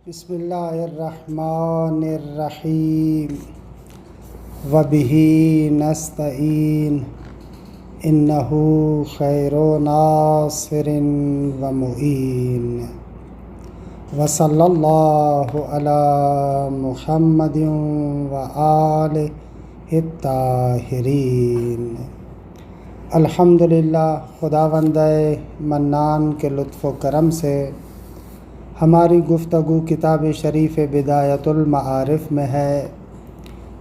بسم اللہ الرحمن الرحیم وبہ نستعین انہ خیر ناصر ومعین وصلی اللہ علی محمد وآلہ الطاہرین۔ الحمدللہ، خداوند منان کے لطف و کرم سے ہماری گفتگو کتاب شریف بدایت المعارف میں ہے۔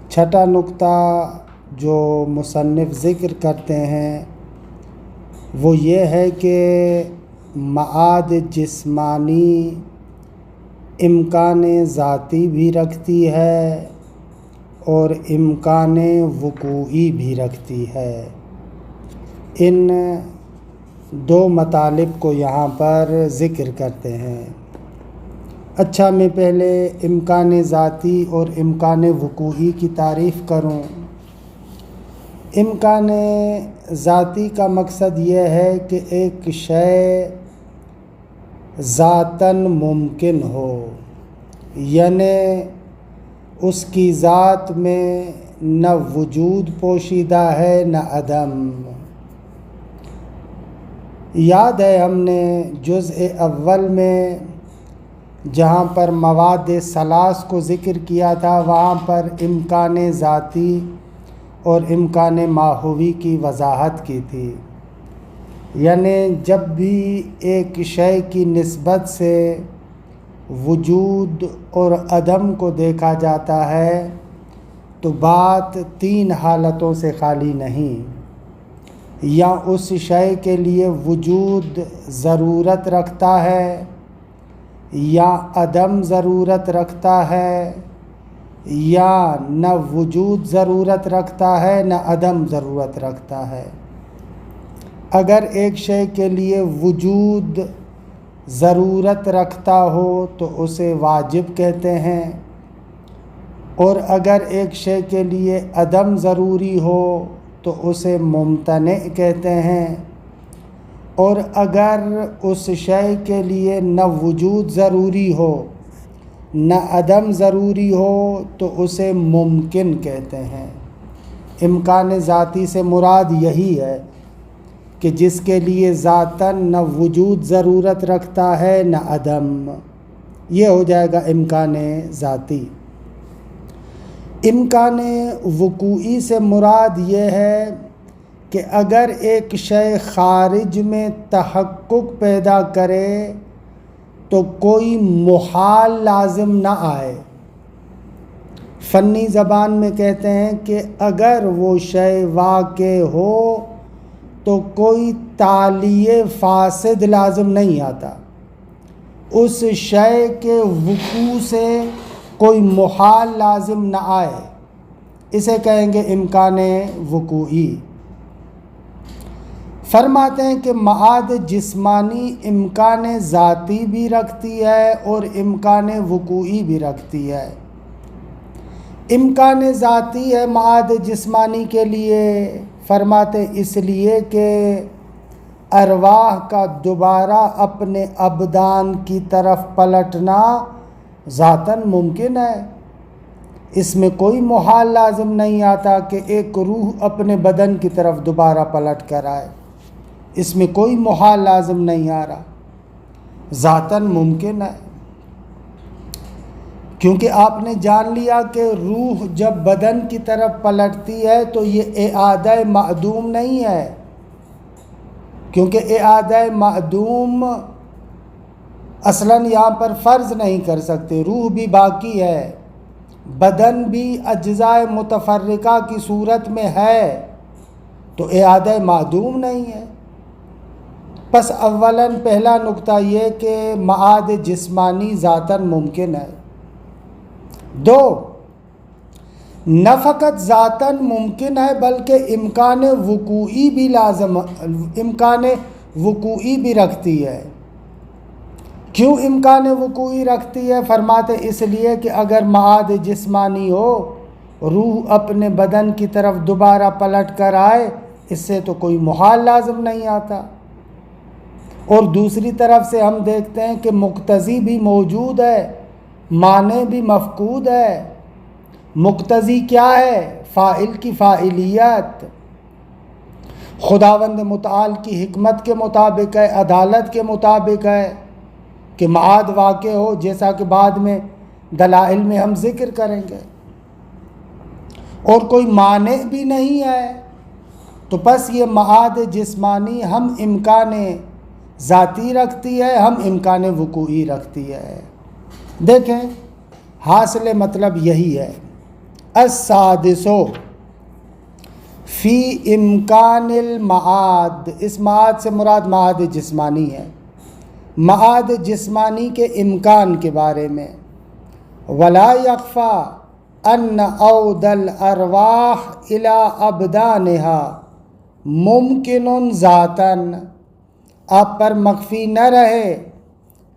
چھٹا نقطہ جو مصنف ذکر کرتے ہیں وہ یہ ہے کہ معاد جسمانی امکان ذاتی بھی رکھتی ہے اور امکان وقوعی بھی رکھتی ہے۔ ان دو مطالب کو یہاں پر ذکر کرتے ہیں۔ اچھا، میں پہلے امکان ذاتی اور امکان وقوعی کی تعریف کروں۔ امکان ذاتی کا مقصد یہ ہے کہ ایک شے ذاتاً ممکن ہو، یعنی اس کی ذات میں نہ وجود پوشیدہ ہے نہ عدم۔ یاد ہے ہم نے جزء اول میں جہاں پر مواد ثلاث کو ذکر کیا تھا وہاں پر امکان ذاتی اور امکان ماہوی کی وضاحت کی تھی۔ یعنی جب بھی ایک شے کی نسبت سے وجود اور عدم کو دیکھا جاتا ہے تو بات تین حالتوں سے خالی نہیں۔ یا اس شے کے لیے وجود ضرورت رکھتا ہے یا عدم ضرورت رکھتا ہے، یا نہ وجود ضرورت رکھتا ہے نہ عدم ضرورت رکھتا ہے۔ اگر ایک شے کے لیے وجود ضرورت رکھتا ہو تو اسے واجب کہتے ہیں، اور اگر ایک شے کے لیے عدم ضروری ہو تو اسے ممتنع کہتے ہیں، اور اگر اس شے کے لیے نہ وجود ضروری ہو نہ عدم ضروری ہو تو اسے ممکن کہتے ہیں۔ امکان ذاتی سے مراد یہی ہے کہ جس کے لیے ذاتاً نہ وجود ضرورت رکھتا ہے نہ عدم، یہ ہو جائے گا امکان ذاتی۔ امکان وقوعی سے مراد یہ ہے کہ اگر ایک شے خارج میں تحقق پیدا کرے تو کوئی محال لازم نہ آئے۔ فنی زبان میں کہتے ہیں کہ اگر وہ شے واقع ہو تو کوئی تالیہ فاسد لازم نہیں آتا۔ اس شے کے وقوع سے کوئی محال لازم نہ آئے، اسے کہیں گے امکان وقوعی۔ فرماتے ہیں کہ معاد جسمانی امکان ذاتی بھی رکھتی ہے اور امکان وقوعی بھی رکھتی ہے۔ امکان ذاتی ہے معاد جسمانی کے لیے، فرماتے اس لیے کہ ارواح کا دوبارہ اپنے ابدان کی طرف پلٹنا ذاتاً ممکن ہے۔ اس میں کوئی محال لازم نہیں آتا کہ ایک روح اپنے بدن کی طرف دوبارہ پلٹ کر آئے، اس میں کوئی محال لازم نہیں آ رہا، ذاتاً ممکن ہے۔ کیونکہ آپ نے جان لیا کہ روح جب بدن کی طرف پلٹتی ہے تو یہ اعادہ معدوم نہیں ہے، کیونکہ اعادہ معدوم اصلاً یہاں پر فرض نہیں کر سکتے۔ روح بھی باقی ہے، بدن بھی اجزاء متفرقہ کی صورت میں ہے، تو اعادہ معدوم نہیں ہے۔ پس اولاً پہلا نقطہ یہ کہ معاد جسمانی ذاتاً ممکن ہے۔ دو، نہ فقط ذاتاً ممکن ہے بلکہ امکان وقوعی بھی رکھتی ہے۔ کیوں امکان وقوعی رکھتی ہے؟ فرماتے اس لیے کہ اگر معاد جسمانی ہو، روح اپنے بدن کی طرف دوبارہ پلٹ کر آئے، اس سے تو کوئی محال لازم نہیں آتا۔ اور دوسری طرف سے ہم دیکھتے ہیں کہ مقتضی بھی موجود ہے معنی بھی مفقود ہے، مقتضی کیا ہے؟ فاعل کی فاعلیت، خداوند متعال کی حکمت کے مطابق ہے، عدالت کے مطابق ہے کہ معاد واقع ہو، جیسا کہ بعد میں دلائل میں ہم ذکر کریں گے، اور کوئی مانع بھی نہیں ہے، تو پس یہ معاد جسمانی ہم امکان ذاتی رکھتی ہے، ہم امکان وقوعی رکھتی ہے۔ دیکھیں حاصل مطلب یہی ہے۔ السادسو فی امکان المعاد، اس معاد سے مراد معاد جسمانی ہے، معاد جسمانی کے امکان کے بارے میں۔ ولا یخفی ان عود الارواح الی ابدانها ممکن ذاتاً، آپ پر مخفی نہ رہے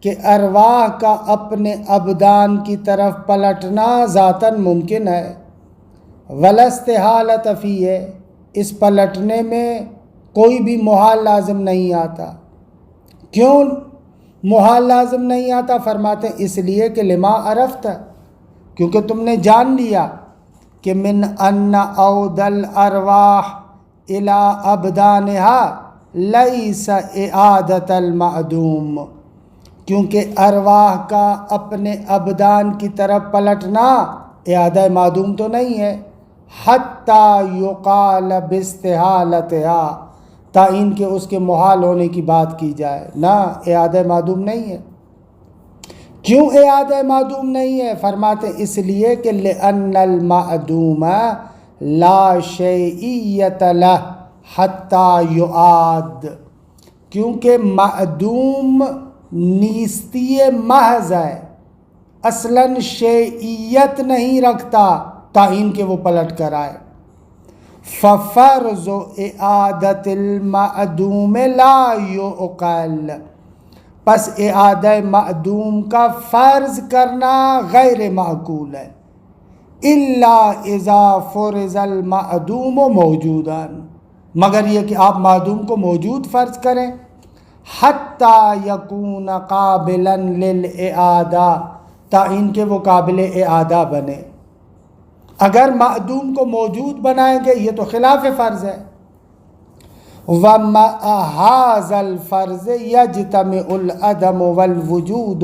کہ ارواح کا اپنے ابدان کی طرف پلٹنا ذاتاً ممکن ہے۔ ولا استحالۃ فیہ، اس پلٹنے میں کوئی بھی محال لازم نہیں آتا۔ کیوں محال لازم نہیں آتا؟ فرماتے ہیں اس لیے کہ لما عرفت، کیونکہ تم نے جان لیا کہ من ان عود الارواح الی ابدانها لیس اعادۃ المعدوم، کیونکہ ارواح کا اپنے ابدان کی طرف پلٹنا اعادہ معدوم تو نہیں ہے۔ حتی یقال باستحالتها، تا ان کے اس کے محال ہونے کی بات کی جائے، نہ اعادہ معدوم نہیں ہے۔ کیوں اعادہ معدوم نہیں ہے؟ فرماتے اس لیے کہ لأن المعدوم لا شیئیت لہ حتی یعاد، کیونکہ معدوم نیستی محض ہے، اصلاً شیئیت نہیں رکھتا تائین کہ وہ پلٹ کر آئے۔ ففرض اعادت المعدوم لا یعقل، پس اعادہ معدوم کا فرض کرنا غیر معقول ہے، الا اذا فرض المعدوم موجودا، مگر یہ کہ آپ معدوم کو موجود فرض کریں، حتی یکون قابلا للاعادہ، تا ان کے وہ قابل اعادہ بنے۔ اگر معدوم کو موجود بنائیں گے یہ تو خلاف فرض ہے۔ وَمَعَ هَذَا الْفَرْضِ يَجْتَمِعُ الْعَدَمُ وَالْوُجُودُ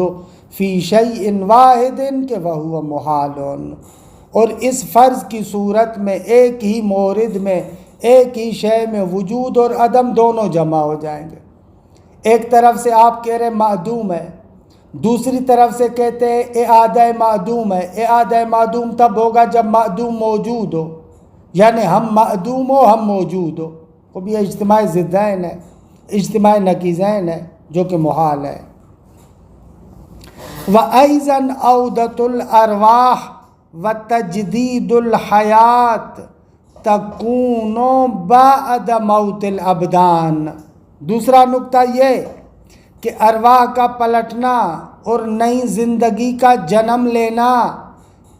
فِي شَيْءٍ وَاحِدٍ کہ وَهُوَ مُحَالٌ، اور اس فرض کی صورت میں ایک ہی مورد میں، ایک ہی شے میں وجود اور عدم دونوں جمع ہو جائیں گے۔ ایک طرف سے آپ کہہ رہے معدوم ہے، دوسری طرف سے کہتے ہیں اعادہ معدوم ہے۔ اعادہ معدوم تب ہوگا جب معدوم موجود ہو، یعنی ہم معدوم ہو ہم موجود ہو، وہ بھی اجتماع ضدین ہے، اجتماع نقیضین ہے، جو کہ محال ہے۔ وَأَيْضًا عَوْدَةُ الْأَرْوَاحِ وَتَجْدِيدُ الْحَيَاةِ تَكُونُ بَعْدَ مَوْتِ الْأَبْدَانِ، دوسرا نقطہ یہ کہ ارواح کا پلٹنا اور نئی زندگی کا جنم لینا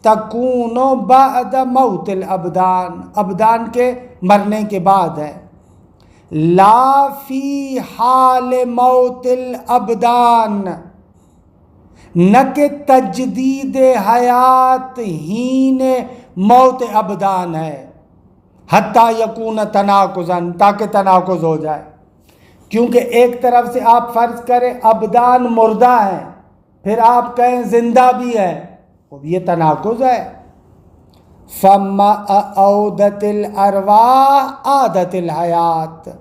تکون بعد موت الابدان، ابدان کے مرنے کے بعد ہے، لا فی حال موت الابدان، نہ کہ تجدید حیات ہین موت ابدان ہے، حتی یکون تناقضاً، تاکہ تناقض ہو جائے۔ کیونکہ ایک طرف سے آپ فرض کریں ابدان مردہ ہیں، پھر آپ کہیں زندہ بھی ہے، یہ تناقض ہے۔ فَمَّا عَوْدَتِ الْأَرْوَاحِ عَادَتِ الْحَيَاةِ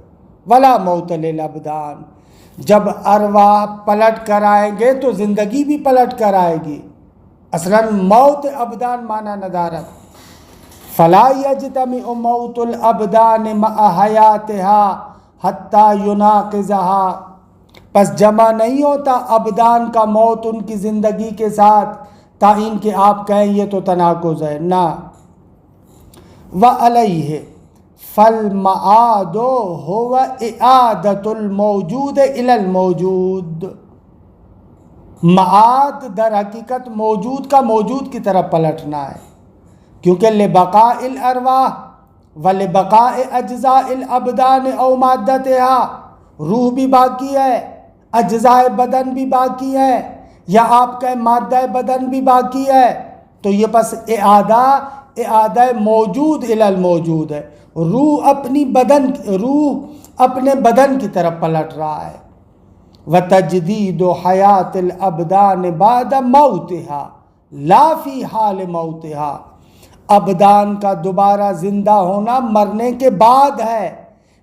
وَلَا مَوْتَ لِلْأَبْدَانِ، جب ارواح پلٹ کر آئیں گے تو زندگی بھی پلٹ کر آئے گی، اصلاً موت ابدان معنی ندارت۔ فَلَا يَجْتَمِعُ مَوْتُ الْأَبْدَانِ مَعَ حَيَاتِهَا حتی یناقضها، پس جمع نہیں ہوتا ابدان کا موت ان کی زندگی کے ساتھ تائین کہ آپ کہیں یہ تو تناقض ہے، نہ۔ وعلیہ فالمعاد هو اعادۃ الموجود الی الموجود، معاد در حقیقت موجود کا موجود کی طرف پلٹنا ہے، کیونکہ لبقاء الارواح وَلِبَقَاءِ أَجْزَاءِ الْأَبْدَانِ أَوْ مَادَّتِهَا، روح بھی باقی ہے، اجزاء بدن بھی باقی ہے، یا آپ کا مادہ بدن بھی باقی ہے تو یہ بس اعادہ موجود الی الموجود ہے، روح اپنے بدن کی طرف پلٹ رہا ہے۔ وَتَجْدِيدُ حَيَاةِ الْأَبْدَانِ بَعْدَ مَوْتِهَا لَا فِي حَالِ مَوْتِهَا، ابدان کا دوبارہ زندہ ہونا مرنے کے بعد ہے،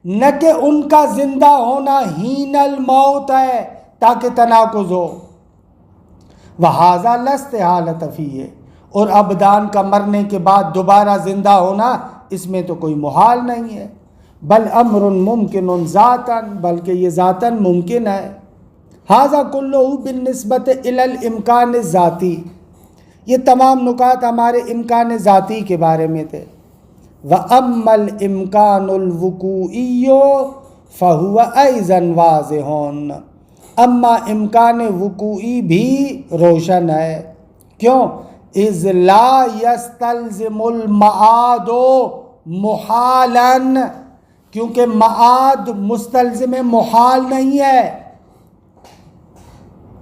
نہ کہ ان کا زندہ ہونا حین الموت ہے تاکہ تناقض ہو۔ وَهَذَا لَا اسْتِحَالَةَ فِيهِ، اور ابدان کا مرنے کے بعد دوبارہ زندہ ہونا اس میں تو کوئی محال نہیں ہے، بل امر ممکن ذاتاً، بلکہ یہ ذاتاً ممکن ہے۔ ھذا کلہ بالنسبت الی الامکان الذاتی، یہ تمام نکات ہمارے امکان ذاتی کے بارے میں تھے۔ وَأَمَّا الْإِمْكَانُ الْوُقُوعِيُّ فَهُوَ أَيْضًا وَاضِحٌ، اما امکان وقوعی بھی روشن ہے۔ کیوں؟ اذ لا يستلزم المعاد محالا، کیونکہ معاد مستلزم محال نہیں ہے۔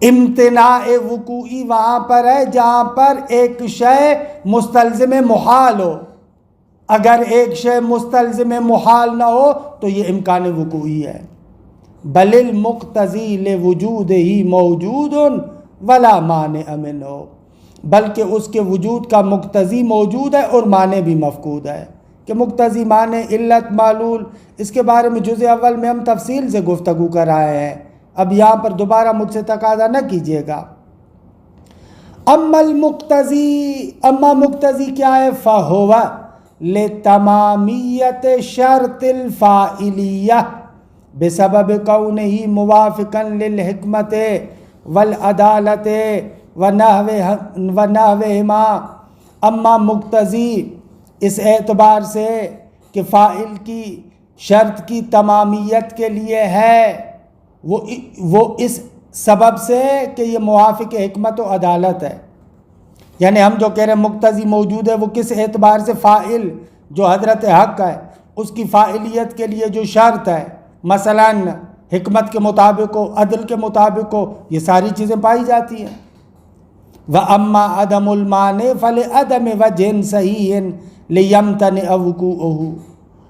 امتناع وقوعی وہاں پر ہے جہاں پر ایک شے مستلزم محال ہو، اگر ایک شے مستلزم محال نہ ہو تو یہ امکان وقوعی ہے۔ بل المقتضی لوجودہ موجود ولا مانع منہ، بلکہ اس کے وجود کا مقتضی موجود ہے اور مانع بھی مفقود ہے۔ کہ مقتضی مانع علت معلول، اس کے بارے میں جزء اول میں ہم تفصیل سے گفتگو کر رہے ہیں، اب یہاں پر دوبارہ مجھ سے تقاضا نہ کیجیے گا۔ اما مقتضی کیا ہے؟ فَهُوَ لِتَمَامِيَّةِ شَرْطِ الْفَاعِلِيَّةِ بسبب کونہ موافقا للحکمت والعدالت ونحوہما۔ اما مقتضی اس اعتبار سے کہ فاعل کی شرط کی تمامیت کے لیے ہے، وہ اس سبب سے کہ یہ موافق حکمت و عدالت ہے۔ یعنی ہم جو کہہ رہے ہیں مقتضی موجود ہے، وہ کس اعتبار سے؟ فاعل جو حضرت حق ہے اس کی فاعلیت کے لیے جو شرط ہے، مثلا حکمت کے مطابق ہو، عدل کے مطابق ہو، یہ ساری چیزیں پائی جاتی ہیں۔ وَأَمَّا عَدَمُ الْمَانِعِ فَلِعَدَمِ وَجْهٍ صَحِيحٍ لِيَمْتَنِعَ وُقُوعُهُ،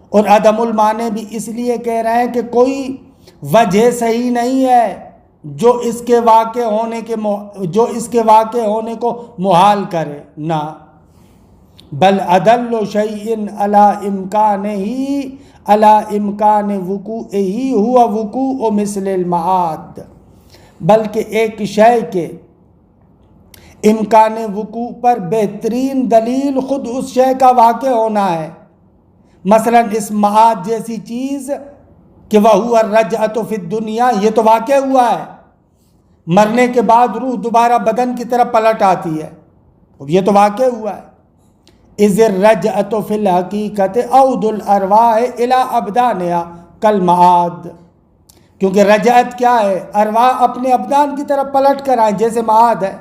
اور عدم المانع بھی اس لیے کہہ رہے ہیں کہ کوئی وجہ صحیح نہیں ہے جو اس کے واقع ہونے کو محال کرے، نہ بل ادل شیء علی امکان وقوعہ ہوا وقوع مثل المعاد، بلکہ ایک شے کے امکان وقوع پر بہترین دلیل خود اس شے کا واقع ہونا ہے۔ مثلا اس معاد جیسی چیز کہ وَهُوَ الرَّجْعَةُ فِي الدُّنْيَا، یہ تو واقع ہوا ہے، مرنے کے بعد روح دوبارہ بدن کی طرف پلٹ آتی ہے، یہ تو واقع ہوا ہے۔ اِذِ الرَّجْعَةُ فِي الْحَقِيقَةِ عَوْدُ الْأَرْوَاحِ إِلَىٰ أَبْدَانِهَا كَالْمَعَاد، کیونکہ رجعت کیا ہے؟ ارواح اپنے ابدان کی طرف پلٹ کر آئیں جیسے معاد ہے۔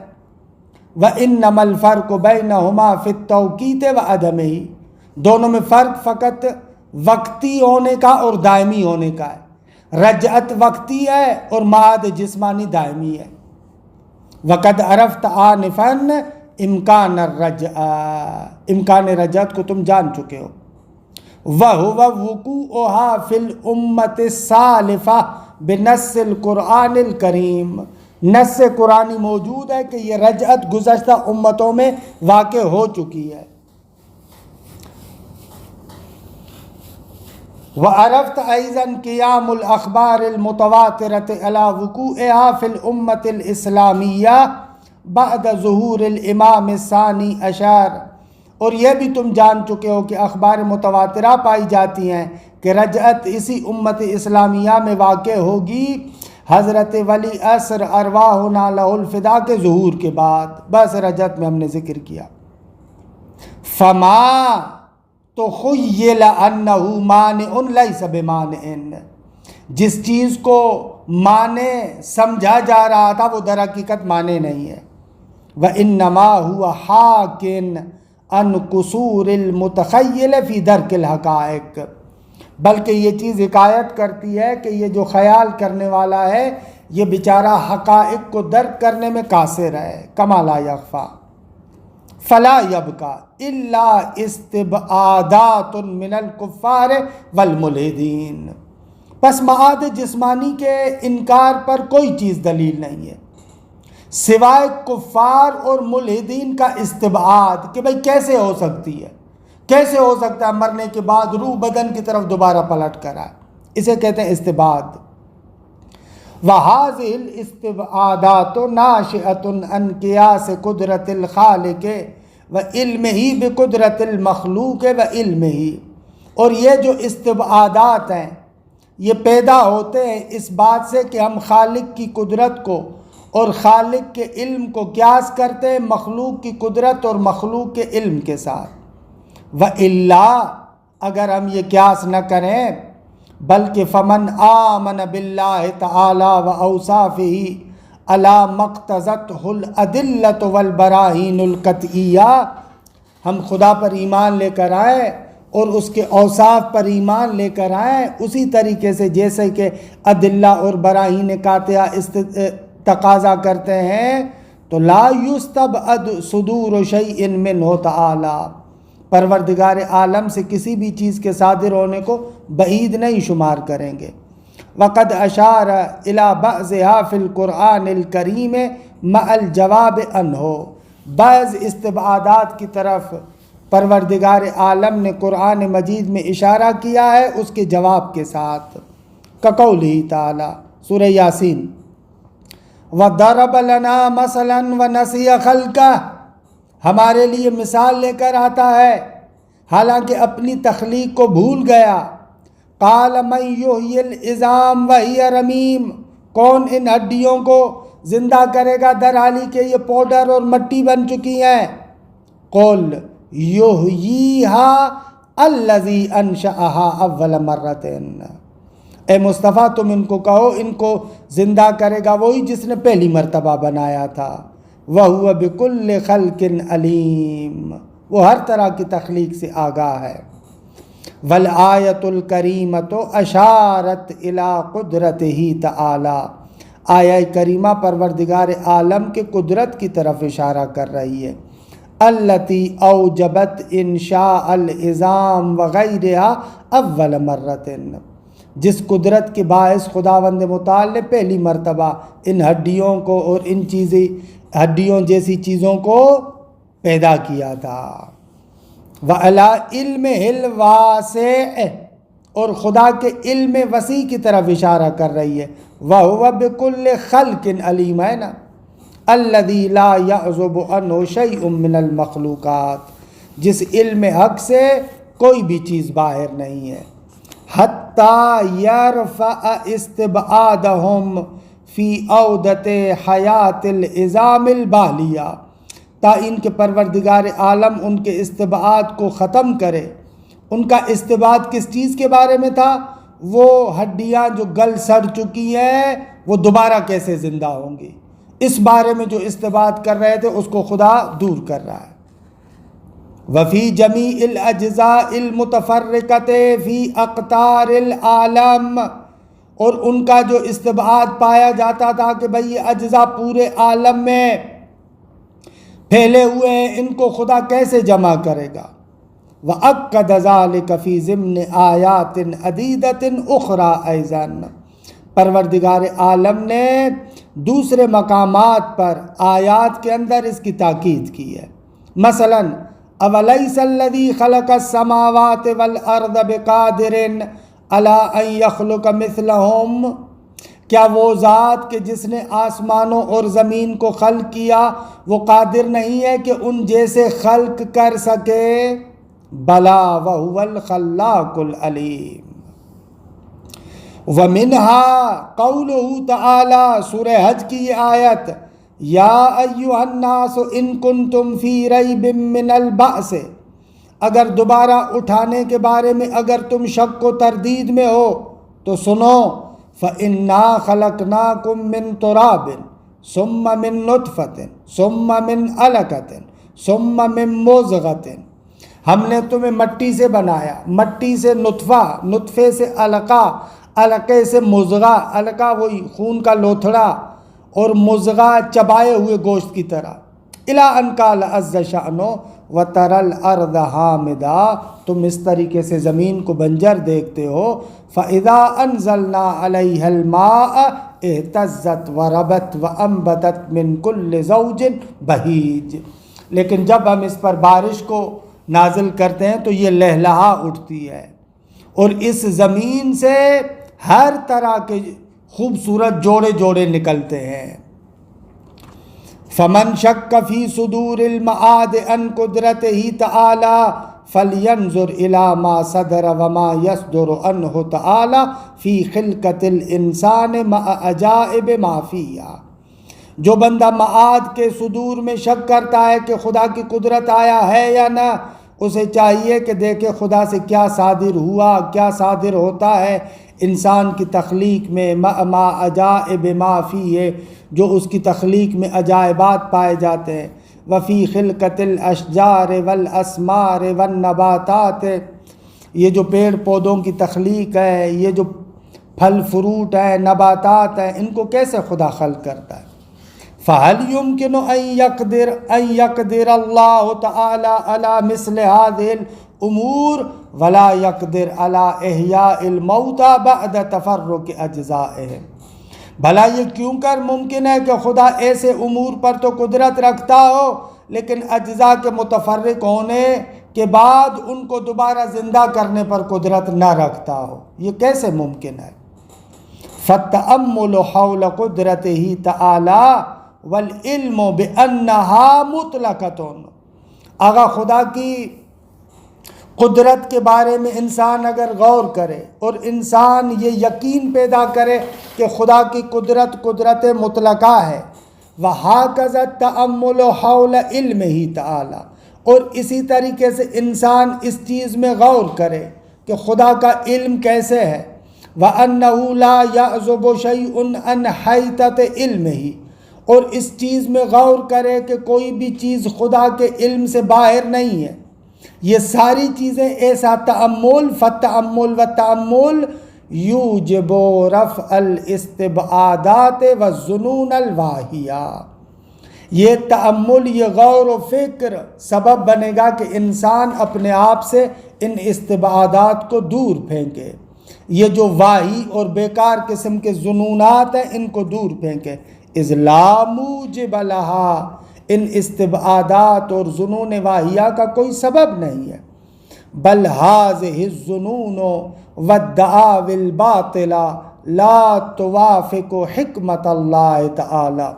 وَإِنَّمَا الْفَرْقُ بَيْنَهُمَا فِي التَّوْقِيتِ وَعَدَمِهِ، دونوں میں فرق فقط وقتی ہونے کا اور دائمی ہونے کا ہے۔ رجعت وقتی ہے اور معاد جسمانی دائمی ہے۔ وَقَدْ عَرَفْتَ آنِفًا امکان رجعت کو تم جان چکے ہو۔ وَهُوَ وُقُوعُهَا فِي الْأُمَّةِ السَّالِفَةِ بِنَصِّ الْقُرْآنِ الْكَرِيمِ، نص قرآنی موجود ہے کہ یہ رجعت گزشتہ امتوں میں واقع ہو چکی ہے۔ وعرفت أيضا قيام الأخبار المتواترة على وقوعها في الأمة الإسلامية بعد ظہور الإمام الثاني عشر، اور یہ بھی تم جان چکے ہو کہ اخبار متواترہ پائی جاتی ہیں کہ رجعت اسی امت اسلامیہ میں واقع ہوگی حضرت ولی عصر ارواحنا لہ الفدا کے ظہور کے بعد۔ بس رجعت میں ہم نے ذکر کیا۔ فما تو خیل انہ مانع لیس بمانع، جس چیز کو مانع سمجھا جا رہا تھا وہ در حقیقت مانع نہیں ہے۔ وانما هو حاکن عن قصور المتخیل فی درک الحقائق، بلکہ یہ چیز حکایت کرتی ہے کہ یہ جو خیال کرنے والا ہے یہ بیچارہ حقائق کو درک کرنے میں قاصر ہے. کما لا یخفا فلا یبقا الا استبعادات من الکفار والملحدین. پس معاد جسمانی کے انکار پر کوئی چیز دلیل نہیں ہے سوائے کفار اور ملحدین کا استبعاد کہ بھئی کیسے ہو سکتی ہے، کیسے ہو سکتا ہے مرنے کے بعد روح بدن کی طرف دوبارہ پلٹ کر آئے. اسے کہتے ہیں استبعاد. وَهَذِهِ الْإِسْتِبْعَادَاتُ نَاشِئَةٌ عَنْ قِيَاسِ قُدْرَةِ الْخَالِقِ وَعِلْمِهِ بِقُدْرَةِ الْمَخْلُوقِ وَعِلْمِهِ. اور یہ جو استبعادات ہیں یہ پیدا ہوتے ہیں اس بات سے کہ ہم خالق کی قدرت کو اور خالق کے علم کو قیاس کرتے ہیں مخلوق کی قدرت اور مخلوق کے علم کے ساتھ. وَإِلَّا اگر ہم یہ قیاس نہ کریں بلکہ فمن آمن باللہ تعالی وأوصافہ علی مقتضتہ الأدلة والبراہین القطعیہ. ہم خدا پر ایمان لے کر آئیں اور اس کے اوصاف پر ایمان لے کر آئیں اسی طریقے سے جیسے کہ ادلہ اور براہین قاطعہ تقاضا کرتے ہیں. تو لا یستبعد صدور شیء منہ تعالی، پروردگار عالم سے کسی بھی چیز کے صادر ہونے کو بعید نہیں شمار کریں گے. وقد اشار الی بعضها فی القرآن الکریم مع الجواب عنہ. بعض استبعادات کی طرف پروردگار عالم نے قرآن مجید میں اشارہ کیا ہے اس کے جواب کے ساتھ. کقولہ تعالی سورہ یاسین وَضَرَبَ لَنَا مَثَلًا وَنَسِیَ خَلْقَهُ. ہمارے لیے مثال لے کر آتا ہے حالانکہ اپنی تخلیق کو بھول گیا. قَالَ مَنْ يُحْيِي الْعِظَامَ وَهِيَ رَمِيمٌ. کون ان ہڈیوں کو زندہ کرے گا در حالی کہ یہ پاؤڈر اور مٹی بن چکی ہیں. قُلْ يُحْيِيهَا الَّذِي أَنشَأَهَا أَوَّلَ مَرَّةٍ. اے مصطفیٰ تم ان کو کہو ان کو زندہ کرے گا وہی جس نے پہلی مرتبہ بنایا تھا. وَهُوَ بِكُلِّ خَلْقٍ عَلِيمٌ. وہ ہر طرح کی تخلیق سے آگاہ ہے. وَالْآيَةُ الْكَرِيمَةُ أَشَارَتْ إِلَىٰ قُدْرَتِهِ تَعَالَىٰ. آیہ کریمہ پروردگار عالم کے قدرت کی طرف اشارہ کر رہی ہے. الَّتِي أَوْجَبَتْ إِنشَاءَ الْعِظَامِ وَغَيْرِهَا أَوَّلَ مَرَّةٍ. جس قدرت کے باعث خداوند متعال نے پہلی مرتبہ ان ہڈیوں کو اور ان ہڈیوں جیسی چیزوں کو پیدا کیا تھا. وَعَلَىٰ عِلْمِهِ الْوَاسِعِ. اور خدا کے علم وسیع کی طرف اشارہ کر رہی ہے. وَهُوَ بِكُلِّ خَلْقٍ عَلِيمٌ ہے نا. الَّذِي لَا يَعْزُبُ عَنْهُ شَيْءٌ مِّنَ الْمَخْلُوقَاتِ. جس علم حق سے کوئی بھی چیز باہر نہیں ہے. حَتَّى يَرْفَعَ اسْتِبْعَادَهُمْ فِي عَوْدَةِ حَيَاةِ الْعِظَامِ الْبَالِيَةِ. تا ان کے پروردگار عالم ان کے استبعاد کو ختم کرے. ان کا استبعاد کس چیز کے بارے میں تھا؟ وہ ہڈیاں جو گل سڑ چکی ہیں وہ دوبارہ کیسے زندہ ہوں گی. اس بارے میں جو استبعاد کر رہے تھے اس کو خدا دور کر رہا ہے. وفی جمیع الاجزاء المتفرقة فی اقطار العالم. اور ان کا جو استبعاد پایا جاتا تھا کہ بھئی یہ اجزاء پورے عالم میں پھیلے ہوئے ہیں ان کو خدا کیسے جمع کرے گا. وَأَكَّدَ ذَلِكَ فِي ضِمْنِ آیَاتٍ عَدِیدَةٍ أُخْرَىٰ أَیضًا. پروردگار عالم نے دوسرے مقامات پر آیات کے اندر اس کی تاکید کی ہے. مثلاً أَوَلَيْسَ الَّذِي خَلَقَ السَّمَاوَاتِ وَالْأَرْضَ بِقَادِرٍ عَلَىٰ أَن يَخْلُقَ مِثْلَهُمْ. کیا وہ ذات کہ جس نے آسمانوں اور زمین کو خلق کیا وہ قادر نہیں ہے کہ ان جیسے خلق کر سکے؟ بلا وَهُوَ الْخَلَّاقُ الْعَلِيمُ. وَمِنْهَا قَوْلُهُ تَعَالَى. سورہ حج کی یہ آیت یا ایھا الناس ان کنتم فی ریب من البعث. اگر دوبارہ اٹھانے کے بارے میں اگر تم شک و تردید میں ہو تو سنو. فَإِنَّا خَلَقْنَاكُم مِّن تُرَابٍ ثُمَّ مِن نُطْفَةٍ ثُمَّ مِنْ عَلَقَةٍ ثُمَّ مِن مُضْغَةٍ. ہم نے تمہیں مٹی سے بنایا، مٹی سے نطفہ، نطفے سے علقہ، علقے سے مضغہ، علقہ وہی خون کا لوتھڑا، اور مضغہ چبائے ہوئے گوشت کی طرح، الا ان قال عز شأنہ وتری الارض حامدا، تم اس طریقے سے زمین کو بنجر دیکھتے ہو، فاذا انزلنا علیہا الماء اہتزت وربت وانبتت من کل زوج بہیج، لیکن جب ہم اس پر بارش کو نازل کرتے ہیں تو یہ لہلہا اٹھتی ہے، اور اس زمین سے ہر طرح کے خوبصورت جوڑے جوڑے نکلتے ہیں۔ فمن شک فی صدور المعاد عن قدرتہ تعالی فلینظر الی ما صدر وما یصدر عنہ تعالی فی خلقۃ الانسان مع عجائب ما فیہا، جو بندہ معاد کے صدور میں شک کرتا ہے کہ خدا کی قدرت آیا ہے یا نہ، اسے چاہیے کہ دیکھے خدا سے کیا صادر ہوا، کیا صادر ہوتا ہے انسان کی تخلیق میں، ما عجائب ما فیہ، جو اس کی تخلیق میں عجائبات پائے جاتے ہیں، وفی خلقۃ الاشجار والاسمار والنباتات، یہ جو پیڑ پودوں کی تخلیق ہے، یہ جو پھل فروٹ ہیں، نباتات ہیں، ان کو کیسے خدا خلق کرتا ہے۔ فَهَلْ يُمْكِنُ أَن يَقْدِرَ اللَّهُ تَعَالَى عَلَى مِثْلِ هَذِهِ الْأُمُورِ وَلَا يَقْدِرُ عَلَى إِحْيَاءِ الْمَوْتَى بَعْدَ تَفَرُّقِ أَجْزَائِهِمْ، بھلا یہ کیوں کر ممکن ہے کہ خدا ایسے امور پر تو قدرت رکھتا ہو لیکن اجزاء کے متفرق ہونے کے بعد ان کو دوبارہ زندہ کرنے پر قدرت نہ رکھتا ہو، یہ کیسے ممکن ہے؟ فَالتَّأَمُّلُ حَوْلَ قُدْرَتِهِ تَعَالَى والعلم بأنها مطلقۃ، اگر خدا کی قدرت کے بارے میں انسان اگر غور کرے اور انسان یہ یقین پیدا کرے کہ خدا کی قدرت قدرت مطلقہ ہے، وَهَكَذَا التَّأَمُّلُ حَوْلَ عِلْمِهِ تَعَالَى، اور اسی طریقے سے انسان اس چیز میں غور کرے کہ خدا کا علم کیسے ہے، وَأَنَّهُ لَا يَعْزُبُ شَيْءٌ عَنْ حَيْطَةِ عِلْمِهِ، اور اس چیز میں غور کرے کہ کوئی بھی چیز خدا کے علم سے باہر نہیں ہے، یہ ساری چیزیں ایسا تأمل، فالتأمل والتأمل یوجب رفع الاستبعادات والظنون الواہیہ، یہ تأمل، یہ غور و فکر سبب بنے گا کہ انسان اپنے آپ سے ان استبعادات کو دور پھینکے، یہ جو واہی اور بیکار قسم کے ظنونات ہیں ان کو دور پھینکے، اذ لا موجب لها، ان استبعادات اور ظنون واہیہ کا کوئی سبب نہیں ہے، بل هذه الظنون والدعاوی الباطلہ لا توافق حکمت اللہ تعالی،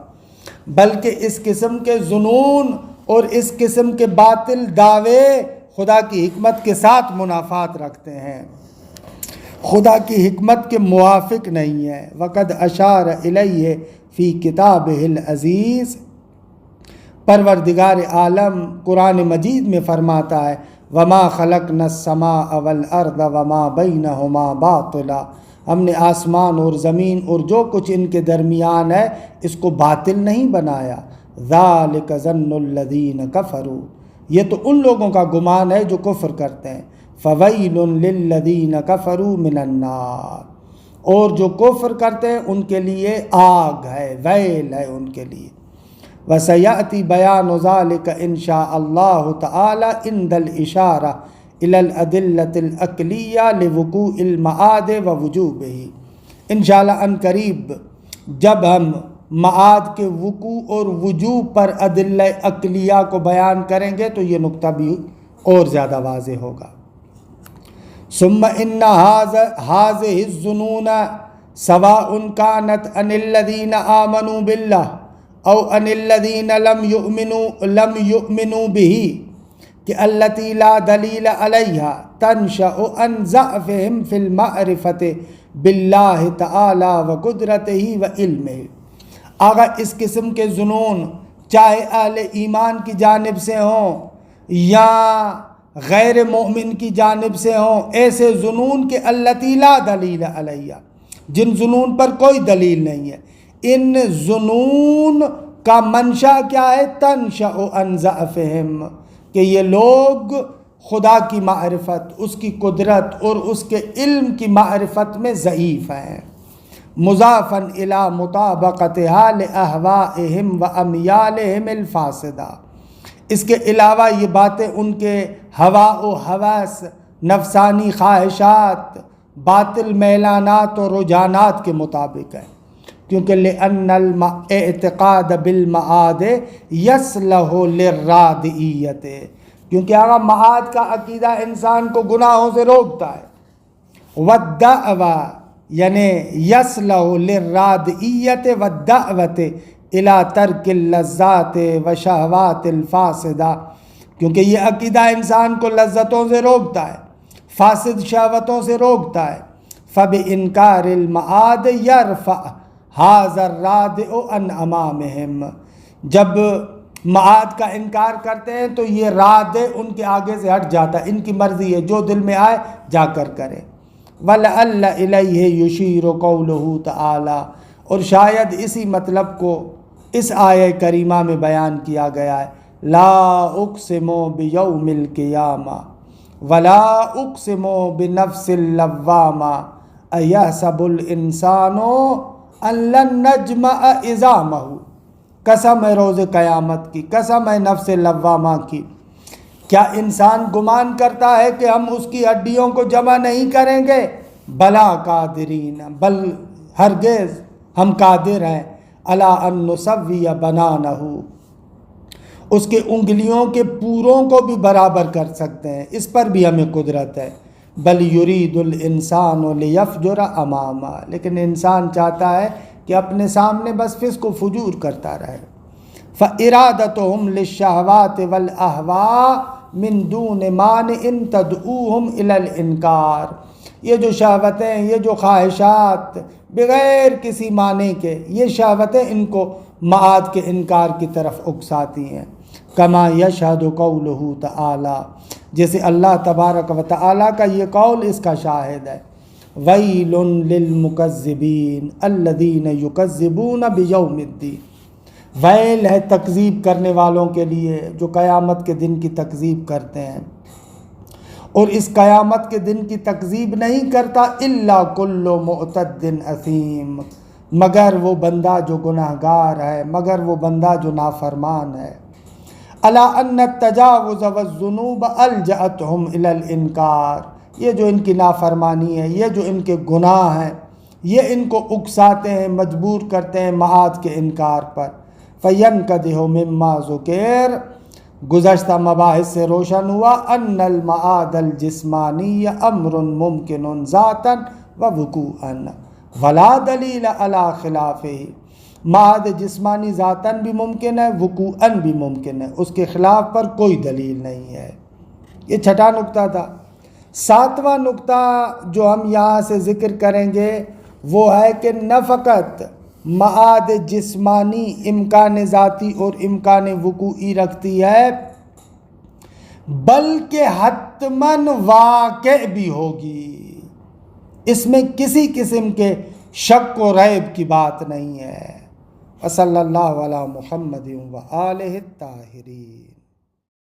بلکہ اس قسم کے ظنون اور اس قسم کے باطل دعوے خدا کی حکمت کے ساتھ منافات رکھتے ہیں، خدا کی حکمت کے موافق نہیں ہے۔ وقد اشار الیہ فی کتابہ العزیز، پروردگار عالم قرآن مجید میں فرماتا ہے، وما خلقنا السماء والارض وما بینہما باطلا، ہم نے آسمان اور زمین اور جو کچھ ان کے درمیان ہے اس کو باطل نہیں بنایا، ذالک ظن الذین کفروا، یہ تو ان لوگوں کا گمان ہے جو کفر کرتے ہیں، فویل للذین کفروا من النار، اور جو کفر کرتے ہیں ان کے لیے آگ ہے، ویل ہے ان کے لیے۔ وَسَيَأْتِي بَيَانُ ذَلِكَ إِنْ شَاءَ اللَّهُ تَعَالَى عِنْدَ الْإِشَارَةِ إِلَى الْأَدِلَّةِ الْعَقْلِيَّةِ لِوُقُوعِ الْمَعَادِ وَوُجُوبِهِ، انشاءاللہ ان قریب جب ہم معاد کے وقوع اور وجوب پر ادلہ عقلیہ کو بیان کریں گے تو یہ نقطہ بھی اور زیادہ واضح ہوگا۔ ثم ان هذه الظنون سواء كانت عن الذين آمنوا بالله او عن الذين لم يؤمنوا به کہ التي لا دلیل علیہا تنشأ عن ضعفهم في المعرفة بالله تعالی وقدرته وعلمه، اگر اس قسم کے ظنون چاہے اہل ایمان کی جانب سے ہوں یا غیر مومن کی جانب سے ہوں، ایسے ظنون کہ التی لا دلیل علیہ، جن ظنون پر کوئی دلیل نہیں ہے، ان ظنون کا منشا کیا ہے؟ تنشأ عن ضعفہم، کہ یہ لوگ خدا کی معرفت، اس کی قدرت اور اس کے علم کی معرفت میں ضعیف ہیں۔ مضافاً الی مطابقتها لاہوائہم و امیالہم الفاسدہ، اس کے علاوہ یہ باتیں ان کے ہوا و ہوس، نفسانی خواہشات، باطل میلانات و رجحانات کے مطابق ہے، کیونکہ لأن الاعتقاد بالمعاد یصلح للرادعیت، کیونکہ اگر معاد کا عقیدہ انسان کو گناہوں سے روکتا ہے، والدعوہ یعنی یصلح للرادعیت والدعوت الی ترک اللذات و شہوات الفاسدہ، کیونکہ یہ عقیدہ انسان کو لذتوں سے روکتا ہے، فاسد شہوتوں سے روکتا ہے۔ فبانکار المعاد یرفع ھذا الرادع عن امامہم، جب معاد کا انکار کرتے ہیں تو یہ رادع ان کے آگے سے ہٹ جاتا ہے، ان کی مرضی ہے، جو دل میں آئے جا کر کرے۔ وَلَعَلَّ إِلَيْهِ يُشِيرُ قَوْلُهُ تَعَالَى، اور شاید اسی مطلب کو اس آیہ کریمہ میں بیان کیا گیا ہے، لا اقسم بیوم القیامہ ولا اقسم بنفس اللوامہ ایحسب الانسان ان لن نجمع عظامہ، قسم ہے روز قیامت کی، قسم ہے نفس لوامہ کی، کیا انسان گمان کرتا ہے کہ ہم اس کی ہڈیوں کو جمع نہیں کریں گے؟ بلا قادرین، بل ہرگز ہم قادر ہیں، الا ان نسوی بنانہ، اس کے انگلیوں کے پوروں کو بھی برابر کر سکتے ہیں، اس پر بھی ہمیں قدرت ہے۔ بل یرید الانسان لیفجر امامہ، لیکن انسان چاہتا ہے کہ اپنے سامنے بس فسق و فجور کرتا رہے۔ فارادتهم للشہوات والاہواء من دون مانع تدعوهم الی الانکار، یہ جو شہوتیں، یہ جو خواہشات بغیر کسی معنی کے، یہ شہوتیں ان کو معاد کے انکار کی طرف اکساتی ہیں۔ کما یشہد قولہ تعالی، جیسے اللہ تبارک و تعالی کا یہ قول اس کا شاہد ہے، ویل للمکذبین الذین یکذبون بیوم الدین، ویل ہے تکذیب کرنے والوں کے لیے جو قیامت کے دن کی تکذیب کرتے ہیں، اور اس قیامت کے دن کی تکذیب نہیں کرتا الا کل معتد اثیم، مگر وہ بندہ جو گناہ گار ہے، مگر وہ بندہ جو نافرمان ہے۔ الا ان التجاوز والذنوب الجأتهم الى الانکار، یہ جو ان کی نافرمانی ہے، یہ جو ان کے گناہ ہیں، یہ ان کو اکساتے ہیں، مجبور کرتے ہیں معاد کے انکار پر۔ فینقدح مما ذکر، گزشتہ مباحث سے روشن ہوا ان المعاد الجسمانی امر ممکن ذاتا ووقوعا ولا دلیل علی خلافہ، معاد جسمانی ذاتاً بھی ممکن ہے، وقوعاً بھی ممکن ہے، اس کے خلاف پر کوئی دلیل نہیں ہے۔ یہ چھٹا نقطہ تھا۔ ساتواں نقطہ جو ہم یہاں سے ذکر کریں گے وہ ہے کہ نہ فقط معاد جسمانی امکان ذاتی اور امکان وقوعی رکھتی ہے، بلکہ حتماً واقع بھی ہوگی، اس میں کسی قسم کے شک و ریب کی بات نہیں ہے۔ وصلی اللہ علی محمد و آلہ الطاہرین۔